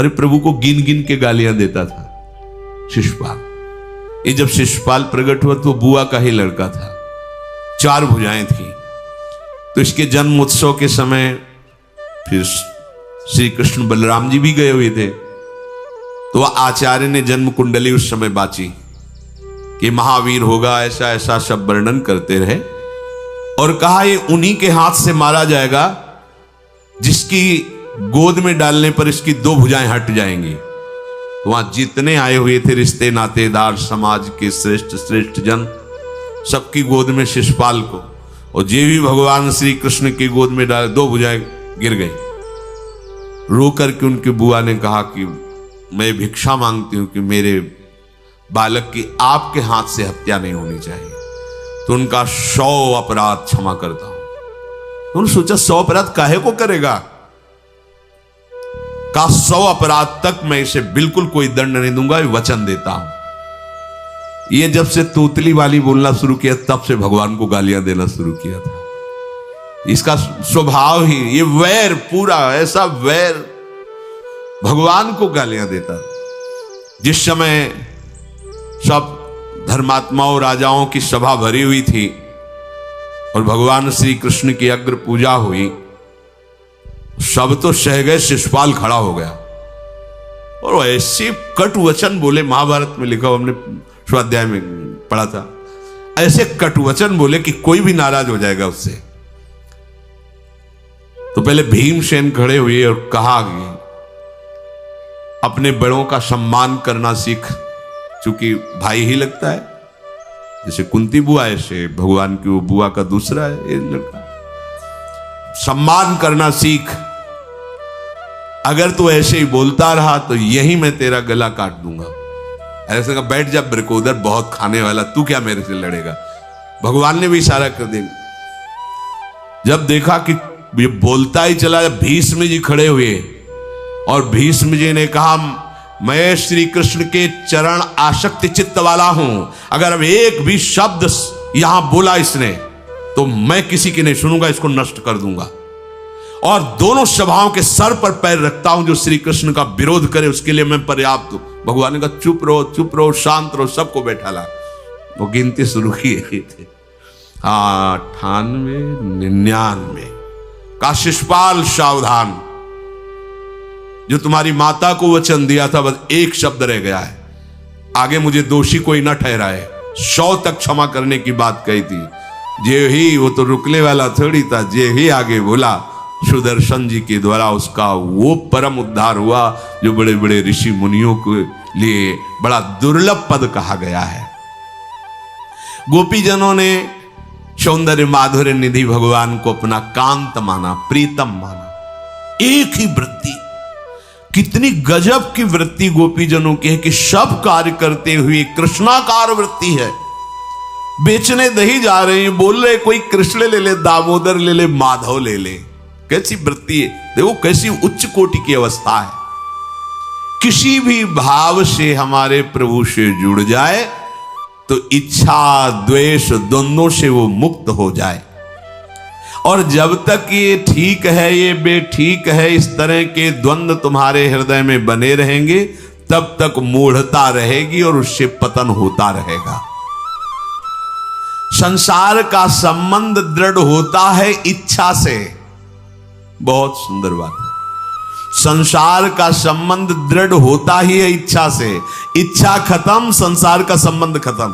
अरे प्रभु को गिन गिन के गालियां देता था शिशुपाल। ये जब शिशुपाल प्रकट हुआ तो बुआ का ही लड़का था, 4 भुजाएं थी। तो इसके जन्म उत्सव के समय फिर श्री कृष्ण बलराम जी भी गए हुए थे। तो आचार्य ने जन्म कुंडली उस समय बाची कि महावीर होगा, ऐसा ऐसा सब वर्णन करते रहे और कहा ये उन्हीं के हाथ से मारा जाएगा जिसकी गोद में डालने पर इसकी 2 भुजाएं हट जाएंगी। तो वहां जितने आए हुए थे रिश्ते नातेदार, समाज के श्रेष्ठ श्रेष्ठ जन, सबकी गोद में शिशुपाल को, और जे भी भगवान श्री कृष्ण की गोद में डाले 2 भुजाएं गिर गई। रो करके उनकी बुआ ने कहा कि मैं भिक्षा मांगती हूं कि मेरे बालक की आपके हाथ से हत्या नहीं होनी चाहिए, तो उनका 100 अपराध क्षमा करता हूं। तो उन्होंने सोचा 100 अपराध काहे को करेगा, का 100 अपराध तक मैं इसे बिल्कुल कोई दंड नहीं दूंगा, वचन देता हूं। ये जब से तोतली वाली बोलना शुरू किया तब से भगवान को गालियां देना शुरू किया था। इसका स्वभाव ही ये वैर, पूरा ऐसा वैर, भगवान को गालियां देता। जिस समय सब धर्मात्माओं राजाओं की सभा भरी हुई थी और भगवान श्री कृष्ण की अग्र पूजा हुई, सब तो सह गए, शिशुपाल खड़ा हो गया और ऐसे कटु वचन बोले। महाभारत में लिखा, हमने स्वाध्याय में पढ़ा था, ऐसे कटु वचन बोले कि कोई भी नाराज हो जाएगा उससे। तो पहले भीमसेन खड़े हुए और कहा कि अपने बड़ों का सम्मान करना सीख, चूंकि भाई ही लगता है, जैसे कुंती बुआ ऐसे भगवान की वो बुआ का दूसरा है ये लड़का। सम्मान करना सीख, अगर तू ऐसे ही बोलता रहा तो यही मैं तेरा गला काट दूंगा। ऐसे कहा बैठ जा ब्रकोदर, बहुत खाने वाला, तू क्या मेरे से लड़ेगा। भगवान ने भी इशारा कर दिया। जब देखा कि ये बोलता ही चला, भीष्म जी खड़े हुए और भीष्म जी ने कहा मैं श्री कृष्ण के चरण आसक्ति चित्त वाला हूं, अगर अब एक भी शब्द यहां बोला इसने तो मैं किसी की नहीं सुनूंगा, इसको नष्ट कर दूंगा। और दोनों सभाओं के सर पर पैर रखता हूं, जो श्री कृष्ण का विरोध करे उसके लिए मैं पर्याप्त हूं। भगवान ने कहा चुप रहो, शांत रहो, सबको बैठा ला। वो गिनती शुरू किए थे, 98, 99 का शिशुपाल सावधान, जो तुम्हारी माता को वचन दिया था बस एक शब्द रह गया है, आगे मुझे दोषी कोई ना ठहराए। 100 तक क्षमा करने की बात कही थी, जे ही वो तो रुकने वाला थोड़ी था, जे ही आगे बोला सुदर्शन जी के द्वारा उसका वो परम उद्धार हुआ जो बड़े बड़े ऋषि मुनियों के लिए बड़ा दुर्लभ पद कहा गया है। गोपीजनों ने सौंदर्य माधुर्य निधि भगवान को अपना कांत माना, प्रीतम माना। एक ही वृत्ति, कितनी गजब की वृत्ति गोपीजनों की है कि सब कार्य करते हुए कृष्णाकार वृत्ति है। बेचने दही जा रहे हैं, बोल रहे कोई कृष्ण ले ले, दामोदर ले ले, माधव ले ले। कैसी वृत्ति है, देखो कैसी उच्च कोटि की अवस्था है। किसी भी भाव से हमारे प्रभु से जुड़ जाए तो इच्छा द्वेष दोनों से वो मुक्त हो जाए। और जब तक ये ठीक है ये बेठीक है, इस तरह के द्वंद्व तुम्हारे हृदय में बने रहेंगे, तब तक मूढ़ता रहेगी और उससे पतन होता रहेगा। संसार का संबंध दृढ़ होता है इच्छा से। बहुत सुंदर बात है, संसार का संबंध दृढ़ होता ही है इच्छा से। इच्छा खत्म, संसार का संबंध खत्म।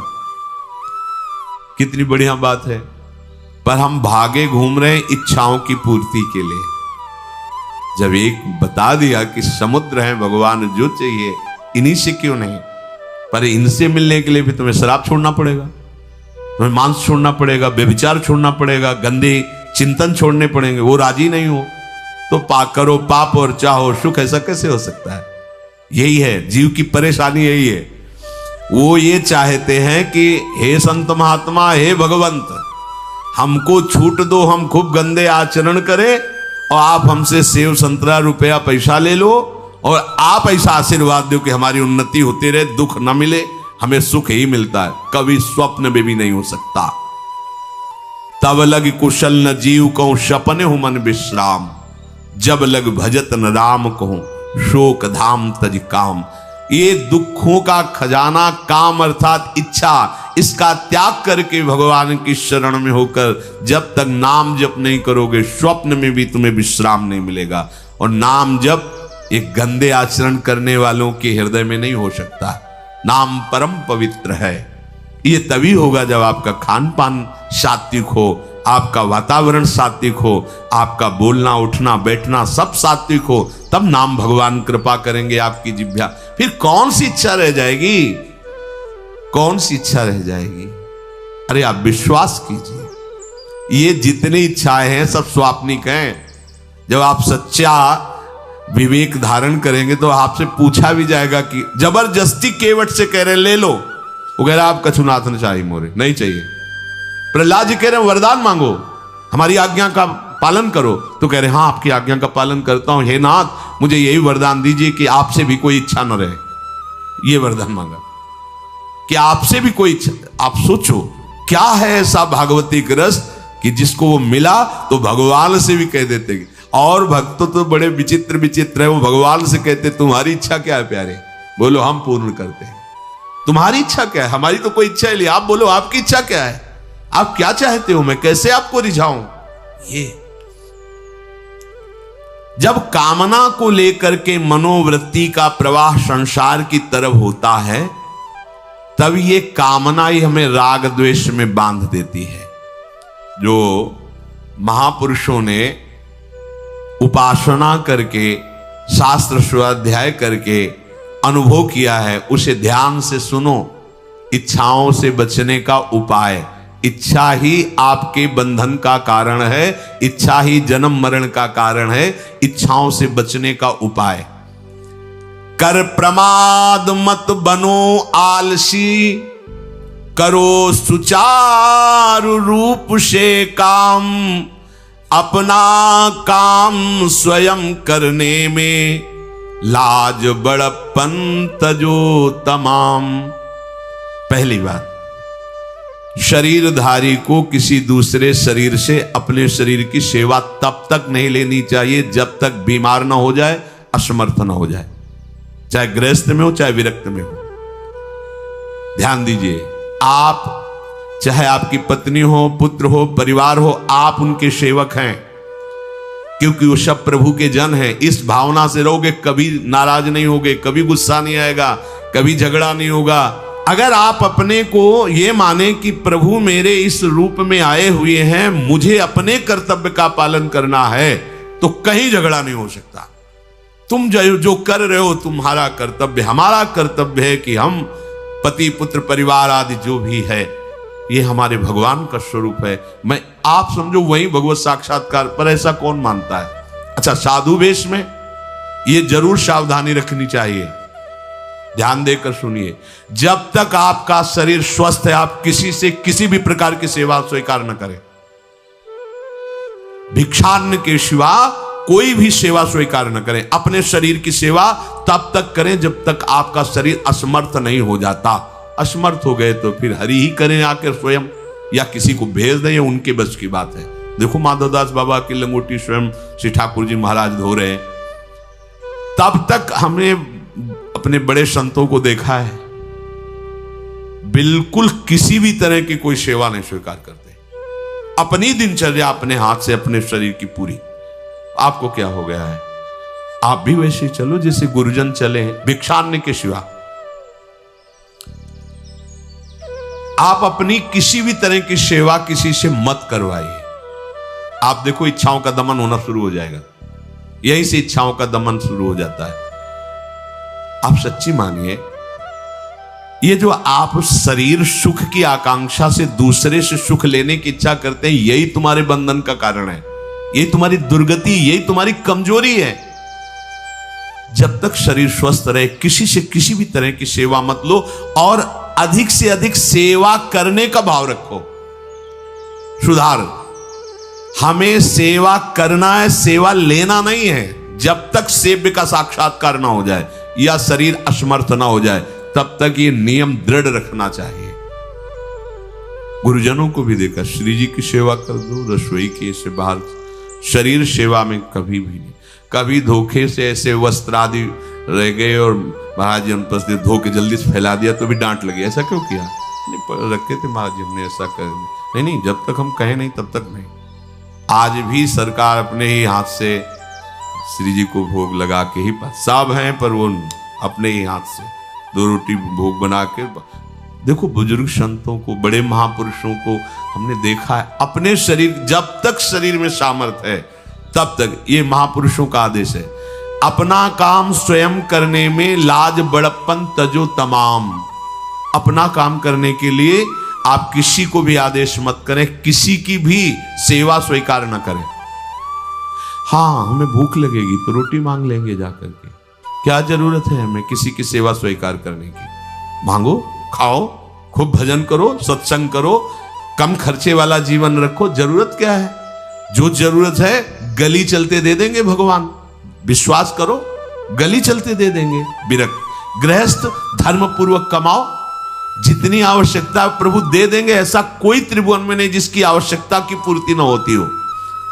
कितनी बढ़िया बात है। पर हम भागे घूम रहे हैं इच्छाओं की पूर्ति के लिए। जब एक बता दिया कि समुद्र है भगवान, जो चाहिए इन्हीं से क्यों नहीं, पर इनसे मिलने के लिए भी तुम्हें शराब छोड़ना पड़ेगा, तुम्हें मांस छोड़ना पड़ेगा, व्यभिचार छोड़ना पड़ेगा, गंदे चिंतन छोड़ने पड़ेंगे। वो राजी नहीं हो तो करो पाप और चाहो सुख। ऐसा कैसे हो सकता है? यही है जीव की परेशानी, यही है। वो ये चाहते हैं कि हे संत महात्मा, हे भगवंत, हमको छूट दो, हम खूब गंदे आचरण करें और आप हमसे सेव संतरा रुपया पैसा ले लो और आप ऐसा आशीर्वाद दो कि हमारी उन्नति होती रहे, दुख न मिले, हमें सुख ही मिलता है। कभी स्वप्न में भी नहीं हो सकता। तब लग कुशल न जीव कहूं, सपने हूं मन विश्राम, जब लग भजत न राम कहूं, शोक धाम तज काम। ये दुखों का खजाना काम अर्थात इच्छा, इसका त्याग करके भगवान की शरण में होकर जब तक नाम जप नहीं करोगे, स्वप्न में भी तुम्हें विश्राम नहीं मिलेगा। और नाम जप एक गंदे आचरण करने वालों के हृदय में नहीं हो सकता। नाम परम पवित्र है। ये तभी होगा जब आपका खान पान सात्विक हो, आपका वातावरण सात्विक हो, आपका बोलना उठना बैठना सब सात्विक हो, तब नाम भगवान कृपा करेंगे आपकी जिह्वा। फिर कौन सी इच्छा रह जाएगी, कौन सी इच्छा रह जाएगी? अरे आप विश्वास कीजिए, ये जितनी इच्छाएं हैं सब स्वाप्निक हैं। जब आप सच्चा विवेक धारण करेंगे तो आपसे पूछा भी जाएगा कि जबरदस्ती केवट से कह रहे ले लो, वो कह रहा आप कछुनाथ न चाहिए मोरे, नहीं चाहिए। प्रहलाद जी कह रहे वरदान मांगो, हमारी आज्ञा का पालन करो, तो कह रहे हाँ आपकी आज्ञा का पालन करता हूं, हे नाथ मुझे यही वरदान दीजिए कि आपसे भी कोई इच्छा न रहे। ये वरदान मांगा कि आपसे भी कोई इच्छा। आप सोचो क्या है ऐसा भागवती रस कि जिसको वो मिला तो भगवान से भी कह देते। और भक्त तो बड़े विचित्र विचित्र है, वो भगवान से कहते तुम्हारी इच्छा क्या है प्यारे, बोलो हम पूर्ण करते हैं। तुम्हारी इच्छा क्या है, हमारी तो कोई इच्छा ही नहीं, आप बोलो आपकी इच्छा क्या है, आप क्या चाहते हो, मैं कैसे आपको रिझाऊं। ये जब कामना को लेकर के मनोवृत्ति का प्रवाह संसार की तरफ होता है, तब ये कामना ही हमें राग द्वेष में बांध देती है। जो महापुरुषों ने उपासना करके शास्त्र स्वाध्याय करके अनुभव किया है, उसे ध्यान से सुनो। इच्छाओं से बचने का उपाय, इच्छा ही आपके बंधन का कारण है, इच्छा ही जन्म मरण का कारण है। इच्छाओं से बचने का उपाय, कर प्रमाद मत बनो आलसी, करो सुचारु रूप से काम, अपना काम स्वयं करने में लाज बड़प्पन तजो तमाम। पहली बात, शरीरधारी को किसी दूसरे शरीर से अपने शरीर की सेवा तब तक नहीं लेनी चाहिए जब तक बीमार ना हो जाए, असमर्थ ना हो जाए, चाहे गृहस्थ में हो चाहे विरक्त में हो। ध्यान दीजिए, आप चाहे आपकी पत्नी हो, पुत्र हो, परिवार हो, आप उनके सेवक हैं, क्योंकि वो सब प्रभु के जन हैं। इस भावना से रहोगे, कभी नाराज नहीं होगे, कभी गुस्सा नहीं आएगा, कभी झगड़ा नहीं होगा। अगर आप अपने को ये माने कि प्रभु मेरे इस रूप में आए हुए हैं, मुझे अपने कर्तव्य का पालन करना है, तो कहीं झगड़ा नहीं हो सकता। तुम जो कर रहे हो तुम्हारा कर्तव्य, हमारा कर्तव्य है कि हम पति पुत्र परिवार आदि जो भी है, ये हमारे भगवान का स्वरूप है। मैं आप समझो वही भगवत साक्षात्कार, पर ऐसा कौन मानता है? अच्छा, साधु वेश में ये जरूर सावधानी रखनी चाहिए, ध्यान देकर सुनिए। जब तक आपका शरीर स्वस्थ है, आप किसी से किसी भी प्रकार की सेवा स्वीकार न करें। भिक्षान्न के सिवा कोई भी सेवा स्वीकार न करें। अपने शरीर की सेवा तब तक करें जब तक आपका शरीर असमर्थ नहीं हो जाता। असमर्थ हो गए तो फिर हरि ही करें आकर स्वयं, या किसी को भेज दें, उनके बस की बात है। देखो माधवदास बाबा की लंगोटी स्वयं श्री ठाकुर जी महाराज धो रहे हैं। तब तक हमने अपने बड़े संतों को देखा है, बिल्कुल किसी भी तरह की कोई सेवा नहीं स्वीकार करते। अपनी दिनचर्या अपने हाथ से, अपने शरीर की पूरी। आपको क्या हो गया है? आप भी वैसे ही चलो जैसे गुरुजन चले हैं, भिक्षान्न के सिवा। आप अपनी किसी भी तरह की सेवा किसी से मत करवाइए। आप देखो इच्छाओं का दमन होना शुरू हो जाएगा, यहीं से इच्छाओं का दमन शुरू हो जाता है। आप सच्ची मानिए, ये जो आप शरीर सुख की आकांक्षा से दूसरे से सुख लेने की इच्छा करते हैं, यही तुम्हारे बंधन का कारण है, यही तुम्हारी दुर्गति, यही तुम्हारी कमजोरी है। जब तक शरीर स्वस्थ रहे, किसी से किसी भी तरह की सेवा मत लो, और अधिक से अधिक सेवा करने का भाव रखो। सुधार, हमें सेवा करना है, सेवा लेना नहीं है। जब तक सेव्य का साक्षात्कार ना हो जाए या शरीर असमर्थ ना हो जाए, तब तक ये नियम दृढ़ रखना चाहिए। गुरुजनों को भी देखा, श्री जी की सेवा कर दो, रसोई के से बाहर शरीर सेवा में कभी भी नहीं। कभी धोखे से ऐसे वस्त्र आदि रह गए और महाराज जी अनुपस्थित धो के जल्दी से फैला दिया तो भी डांट लगी, ऐसा क्यों किया? नहीं रखे थे महाराज जी, हमने ऐसा कर नहीं, जब तक हम कहें नहीं तब तक नहीं। आज भी सरकार अपने ही हाथ से श्री जी को भोग लगा के ही, सब हैं पर वो अपने ही हाथ से 2 रोटी भोग बना के। देखो बुजुर्ग संतों को, बड़े महापुरुषों को हमने देखा है अपने शरीर, जब तक शरीर में सामर्थ्य है तब तक, ये महापुरुषों का आदेश है, अपना काम स्वयं करने में लाज बड़प्पन तजो तमाम। अपना काम करने के लिए आप किसी को भी आदेश मत करें, किसी की भी सेवा स्वीकार न करें। हाँ हमें भूख लगेगी तो रोटी मांग लेंगे जाकर के, क्या जरूरत है हमें किसी की सेवा स्वीकार करने की? मांगो, खाओ, खूब भजन करो, सत्संग करो, कम खर्चे वाला जीवन रखो। जरूरत क्या है? जो जरूरत है गली चलते दे देंगे भगवान, विश्वास करो, गली चलते दे देंगे। विरक्त गृहस्थ धर्म पूर्वक कमाओ, जितनी आवश्यकता प्रभु दे देंगे। ऐसा कोई त्रिभुवन में नहीं जिसकी आवश्यकता की पूर्ति न होती हो।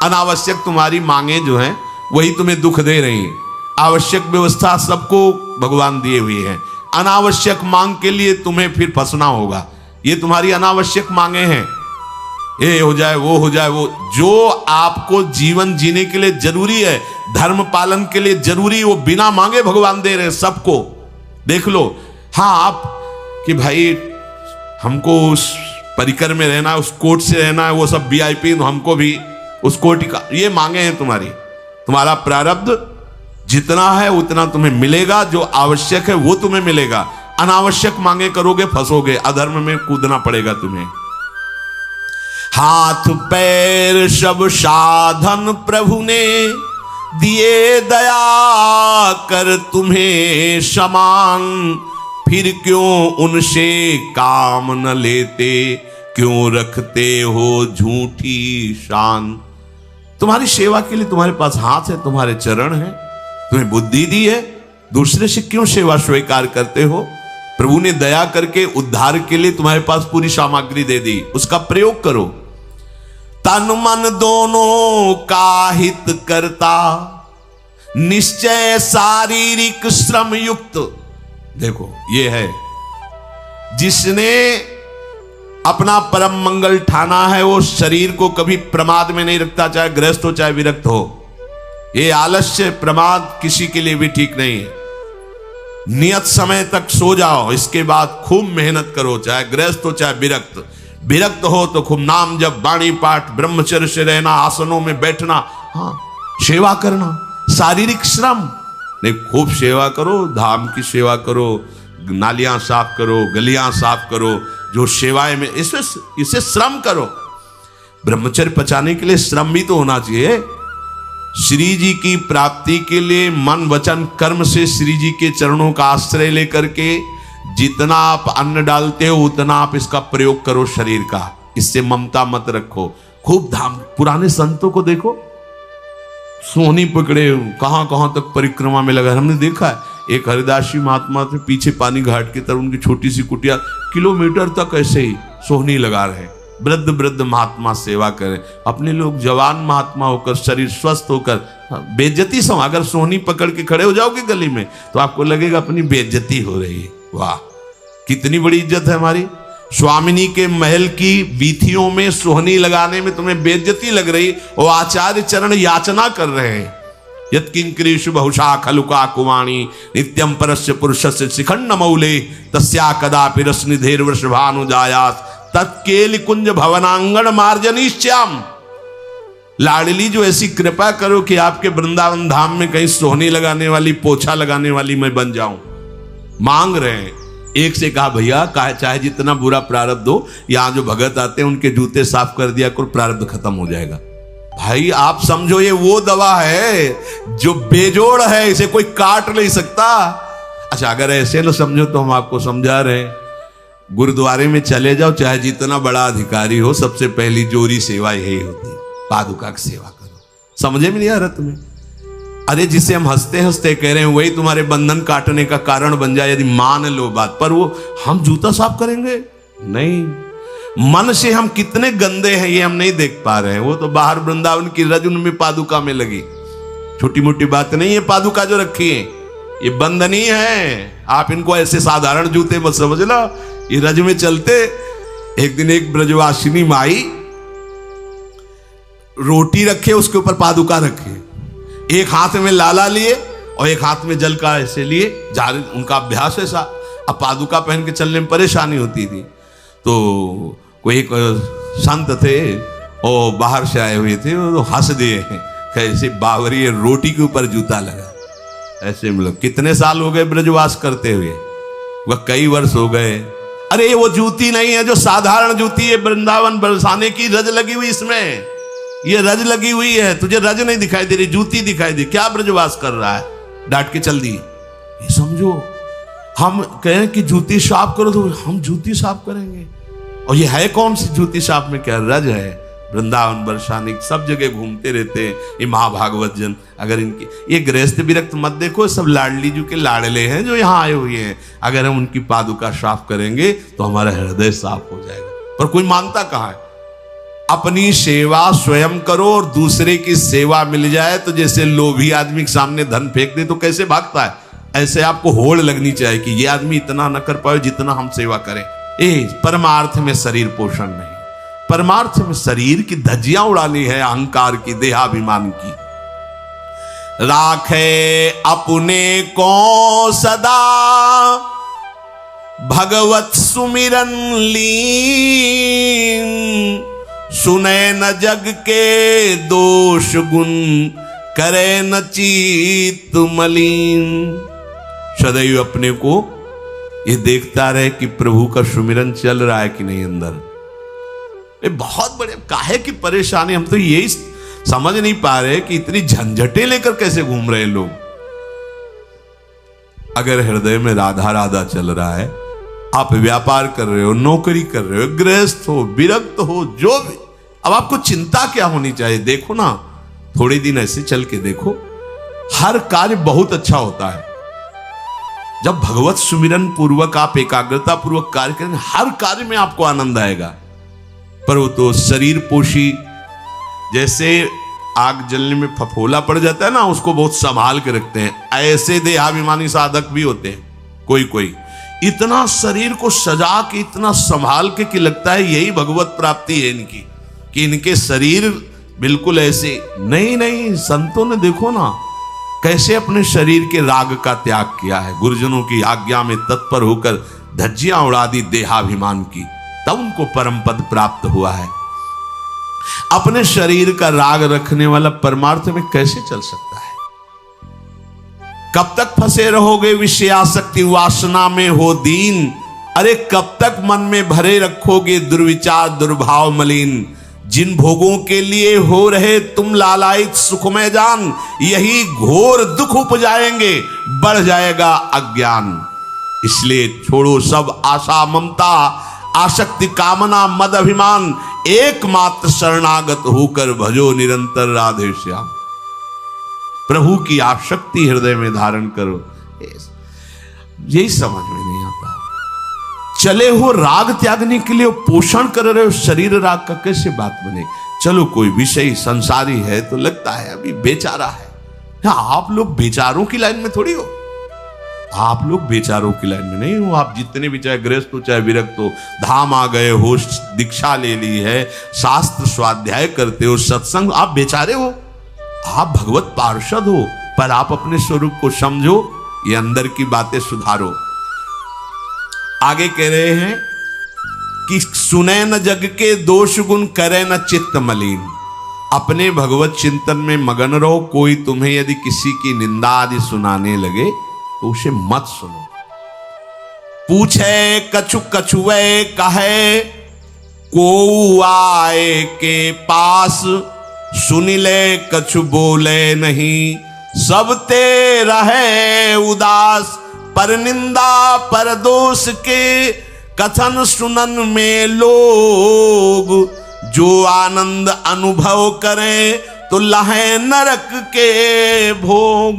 अनावश्यक तुम्हारी मांगे जो हैं वही तुम्हें दुख दे रही हैं। आवश्यक व्यवस्था सबको भगवान दिए हुए हैं, अनावश्यक मांग के लिए तुम्हें फिर फंसना होगा। ये तुम्हारी अनावश्यक मांगे हैं, ये हो जाए वो हो जाए वो, जो आपको जीवन जीने के लिए जरूरी है, धर्म पालन के लिए जरूरी, वो बिना मांगे भगवान दे रहे हैं सबको। देख लो, हाँ आप कि भाई हमको उस परिकर में रहना है, उस कोर्ट से रहना है, वो सब VIP, तो हमको भी उस कोर्ट का, ये मांगे हैं तुम्हारी। तुम्हारा प्रारब्ध जितना है उतना तुम्हें मिलेगा, जो आवश्यक है वो तुम्हें मिलेगा। अनावश्यक मांगे करोगे फंसोगे, अधर्म में कूदना पड़ेगा तुम्हें। हाथ पैर सब साधन प्रभु ने दिए, दया कर तुम्हें समान, फिर क्यों उनसे काम न लेते, क्यों रखते हो झूठी शान। तुम्हारी सेवा के लिए तुम्हारे पास हाथ है, तुम्हारे चरण है, तुम्हें बुद्धि दी है, दूसरे से क्यों सेवा स्वीकार करते हो? प्रभु ने दया करके उद्धार के लिए तुम्हारे पास पूरी सामग्री दे दी, उसका प्रयोग करो। तन मन दोनों का हित करता, निश्चय शारीरिक श्रम युक्त। देखो ये है जिसने अपना परम मंगल ठाना है, वो शरीर को कभी प्रमाद में नहीं रखता, चाहे गृहस्थ हो चाहे विरक्त हो। ये आलस्य प्रमाद किसी के लिए भी ठीक नहीं है। नियत समय तक सो जाओ, इसके बाद खूब मेहनत करो, चाहे गृहस्थ हो चाहे विरक्त। विरक्त हो तो खूब नाम जप, वाणी पाठ, ब्रह्मचर्य से रहना, आसनों में बैठना, हाँ सेवा करना, शारीरिक श्रम नहीं, खूब सेवा करो, धाम की सेवा करो, नालियां साफ करो, गलियां साफ करो, जो सेवाएं में इसे श्रम करो। ब्रह्मचर्य पचाने के लिए श्रम भी तो होना चाहिए। श्री जी की प्राप्ति के लिए मन वचन कर्म से श्री जी के चरणों का आश्रय लेकर के जितना आप अन्न डालते हो उतना आप इसका प्रयोग करो शरीर का। इससे ममता मत रखो। खूब धाम, पुराने संतों को देखो, सोहनी पकड़े कहां कहां तक परिक्रमा में लगा। हमने देखा है एक हरिदासी महात्मा थे, पीछे पानी घाट की तरफ उनकी छोटी सी कुटिया, किलोमीटर तक ऐसे ही सोहनी लगा रहे। वृद्ध वृद्ध महात्मा सेवा करें, अपने लोग जवान महात्मा होकर, शरीर स्वस्थ होकर बेइज्जती सम। अगर सोहनी पकड़ के खड़े हो जाओगे गली में तो आपको लगेगा अपनी बेइज्जती हो रही है। वाह कितनी बड़ी इज्जत है हमारी। स्वामिनी के महल की वीथियों में सोहनी लगाने में तुम्हें बेइज्जती लग रही, और आचार्य चरण याचना कर रहे हैं। यत्किंकरीषु बहुशा खलुका कुवाणी, नित्यम परस्य पुरुषस्य शिखंड मौले, तस्या कदापि रसनिधेर वृषभानुजायास, तत्केल कुंज भवनांगण मार्जनीश्याम। लाडली जो ऐसी कृपा करो कि आपके वृंदावन धाम में कहीं सोहनी लगाने वाली, पोछा लगाने वाली मैं बन जाऊं। मांग रहे हैं। एक से कहा भैया चाहे जितना बुरा प्रारब्ध हो, यहां जो भगत आते हैं उनके जूते साफ कर दिया करो, प्रारब्ध खत्म हो जाएगा। भाई आप समझो ये वो दवा है जो बेजोड़ है, इसे कोई काट नहीं सकता। अच्छा अगर ऐसे न समझो तो हम आपको समझा रहे हैं। गुरुद्वारे में चले जाओ, चाहे जितना बड़ा अधिकारी हो, सबसे पहली जोरी सेवा यही होती है, पादुका की सेवा करो। समझे में नहीं आ रहा तुम्हें? अरे जिसे हम हंसते हंसते कह रहे हैं वही तुम्हारे बंधन काटने का कारण बन जाए, यदि मान लो बात। पर वो हम जूता साफ करेंगे नहीं, मन से हम कितने गंदे हैं ये हम नहीं देख पा रहे हैं। वो तो बाहर वृंदावन की रज उनमें पादुका में लगी, छोटी मोटी बात नहीं है। पादुका जो रखी है ये बंधनीय है, आप इनको ऐसे साधारण जूते मत समझ लो, ये रज में चलते। एक दिन एक ब्रजवासिनी माई रोटी रखे, उसके ऊपर पादुका रखे, एक हाथ में लाला लिए और एक हाथ में जल का ऐसे लिए जा रहे, उनका अभ्यास ऐसा। अब पादुका पहन के चलने में परेशानी होती थी, तो कोई एक संत थे और बाहर से आए हुए थे, वो हंस दिए कैसे बावरी रोटी के ऊपर जूता लगा। ऐसे मतलब कितने साल हो गए ब्रजवास करते हुए, वह कई वर्ष हो गए। अरे वो जूती नहीं है जो साधारण जूती है, वृंदावन बरसाने की रज लगी हुई, इसमें ये रज लगी हुई है। तुझे रज नहीं दिखाई दे रही, जूती दिखाई दे, क्या ब्रजवास कर रहा है? डांट के चल दी। ये समझो, हम कहें कि जूती साफ करो तो हम जूती साफ करेंगे, और ये है कौन सी जूती साफ में? क्या रज है? वृंदावन बरसाने सब जगह घूमते रहते हैं ये महाभागवत जन। अगर इनकी ये गृहस्थ विरक्त मत देखो, सब लाडली जी के लाडले हैं जो यहाँ आए हुए हैं। अगर हम उनकी पादुका साफ करेंगे तो हमारा हृदय साफ हो जाएगा। पर कोई मानता कहाँ है? अपनी सेवा स्वयं करो और दूसरे की सेवा मिल जाए तो जैसे लोभी आदमी के सामने धन फेंक दे तो कैसे भागता है, ऐसे आपको होड़ लगनी चाहिए कि ये आदमी इतना न कर पाए जितना हम सेवा करें। परमार्थ में शरीर पोषण नहीं, परमार्थ में शरीर की धज्जियां उड़ानी है, अहंकार की, देहाभिमान की। राखे अपने को सदा भगवत सुमिरन लीन, सुने न जग के दोष गुण, करे न चित्त मलिन। सदैव अपने को ये देखता रहे कि प्रभु का सुमिरन चल रहा है कि नहीं अंदर। ये बहुत बड़े काहे की परेशानी, हम तो यही समझ नहीं पा रहे कि इतनी झंझटें लेकर कैसे घूम रहे लोग। अगर हृदय में राधा राधा चल रहा है, आप व्यापार कर रहे हो, नौकरी कर रहे हो, गृहस्थ हो, विरक्त हो, जो भी, अब आपको चिंता क्या होनी चाहिए? देखो ना, थोड़े दिन ऐसे चल के देखो, हर कार्य बहुत अच्छा होता है जब भगवत सुमिरन पूर्वक आप एकाग्रता पूर्वक कार्य करेंगे। हर कार्य में आपको आनंद आएगा। पर वो तो शरीर पोषी, जैसे आग जलने में फफोला पड़ जाता है ना, उसको बहुत संभाल के रखते हैं। ऐसे देहाभिमानी साधक भी होते हैं कोई कोई, इतना शरीर को सजा के, इतना संभाल के कि लगता है यही भगवत प्राप्ति है इनकी, कि इनके शरीर बिल्कुल ऐसे नहीं। संतों ने देखो ना कैसे अपने शरीर के राग का त्याग किया है, गुरुजनों की आज्ञा में तत्पर होकर धज्जियां उड़ा दी देहाभिमान की, तब उनको परम पद प्राप्त हुआ है। अपने शरीर का राग रखने वाला परमार्थ में कैसे चल सकता है? कब तक फंसे रहोगे विषयासक्ति वासना में हो दीन? अरे कब तक मन में भरे रखोगे दुर्विचार दुर्भाव मलिन? जिन भोगों के लिए हो रहे तुम लालायित सुखमय जान, यही घोर दुख उपजाएंगे, बढ़ जाएगा अज्ञान। इसलिए छोड़ो सब आशा ममता, आसक्ति कामना मद अभिमान, एकमात्र शरणागत होकर भजो निरंतर राधे श्याम। प्रभु की आसक्ति हृदय में धारण करो। यही समझ में नहीं आता। चले हो राग त्यागने के लिए, पोषण कर रहे हो शरीर राग का, कैसे बात बने? चलो कोई विषय संसारी है तो लगता है अभी बेचारा है। आप लोग बेचारों की लाइन में थोड़ी हो, आप लोग बेचारों की लाइन में नहीं हो। आप जितने भी, चाहे गृहस्थ हो चाहे विरक्त हो, धाम आ गए हो, दीक्षा ले ली है, शास्त्र स्वाध्याय करते हो, सत्संग, आप बेचारे हो, आप भगवत पार्षद हो। पर आप अपने स्वरूप को समझो, ये अंदर की बातें सुधारो। आगे कह रहे हैं कि सुने न जग के दोष गुण, करे न चित्त मलिन। अपने भगवत चिंतन में मगन रहो। कोई तुम्हें यदि किसी की निंदा आदि सुनाने लगे तो उसे मत सुनो। पूछे कछु कछुए कहे, को आए के पास, सुन ले कछु बोले नहीं, सब ते रहे उदास। पर निंदा पर दोष के कथन सुनन में लोग, जो आनंद अनुभव करें तो लहे नरक के भोग।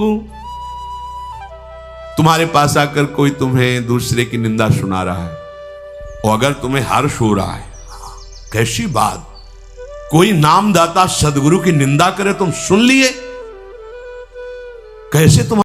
तुम्हारे पास आकर कोई तुम्हें दूसरे की निंदा सुना रहा है, और अगर तुम्हें हर्ष हो रहा है, कैसी बात, कोई नामदाता सदगुरु की निंदा करे तुम सुन लिए, कैसे तुम